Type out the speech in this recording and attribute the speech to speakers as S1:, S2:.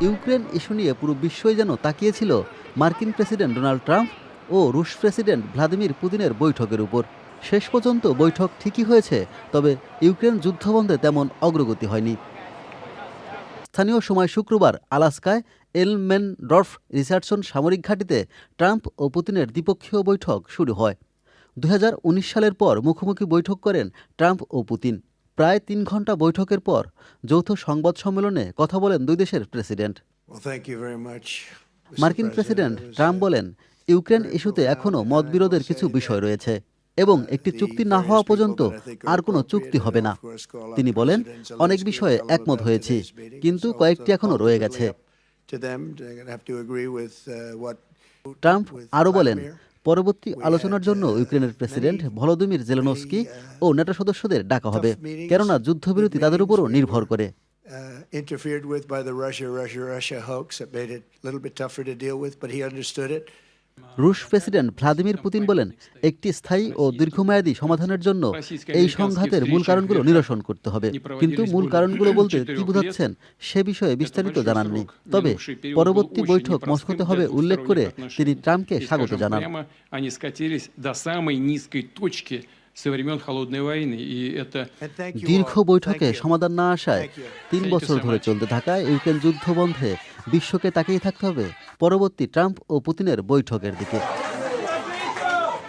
S1: Ukraine issue নিয়ে পুরো বিশ্বই যেন তাকিয়েছিল মার্কিন প্রেসিডেন্ট ডোনাল্ড ট্রাম্প ও রুশ প্রেসিডেন্ট ভ্লাদিমির পুতিনের বৈঠকের উপর। শেষ পর্যন্ত বৈঠক ঠিকই হয়েছে, তবে ইউক্রেন যুদ্ধবন্ধে তেমন অগ্রগতি হয়নি। স্থানীয় সময় শুক্রবার আলাস্কায় এলমেনডর্ফ রিচার্ডসন সামরিক ঘাঁটিতে ট্রাম্প ও পুতিনের দ্বিপক্ষীয় বৈঠক শুরু হয়। 2019 সালের পর মুখোমুখি বৈঠক করেন ট্রাম্প ও পুতিন। প্রায় 3 ঘন্টা বৈঠকের পর যৌথ সংবাদ সম্মেলনে কথা বলেন দুই দেশের প্রেসিডেন্ট। মার্কিন প্রেসিডেন্ট ট্রাম্প বলেন, ইউক্রেন ইস্যুতে এখনও মতবিরোধের কিছু বিষয় রয়েছে এবং একটি চুক্তি না হওয়া পর্যন্ত আর কোনো চুক্তি হবে না। তিনি বলেন, অনেক বিষয়ে একমত হয়েছি, কিন্তু কয়েকটি এখনও রয়ে গেছে। ট্রাম্প আরও বলেন, পরবর্তী আলোচনার জন্য ইউক্রেনের প্রেসিডেন্ট ভলোদিমির জেলেনস্কি ও নেটো সদস্যদের ডাকা হবে, কেননা যুদ্ধবিরতি তাদের উপরও নির্ভর করে।
S2: Interfered with by the Russia hoax that made it a little bit tougher to deal with, but he understood it.
S1: রুশ প্রেসিডেন্ট ভ্লাদিমির পুতিন বলেন, একটি স্থায়ী ও দীর্ঘমেয়াদী সমাধানের জন্য এই সংঘাতের মূল কারণগুলো নিরসন করতে হবে। কিন্তু মূল কারণগুলো বলতে কি বোঝাচ্ছেন সে বিষয়ে বিস্তারিত জানাননি। তবে পরবর্তী বৈঠক মস্কোতে হবে উল্লেখ করে তিনি ট্রাম্পকে স্বাগত জানান। দীর্ঘ বৈঠকে সমাধান না আসায় 3 বছর ধরে চলতে থাকা ইউক্রেন যুদ্ধ বন্ধে বিশ্বকে তাকিয়ে থাকতে হবে পরবর্তী ট্রাম্প ও পুতিনের বৈঠকের দিকে।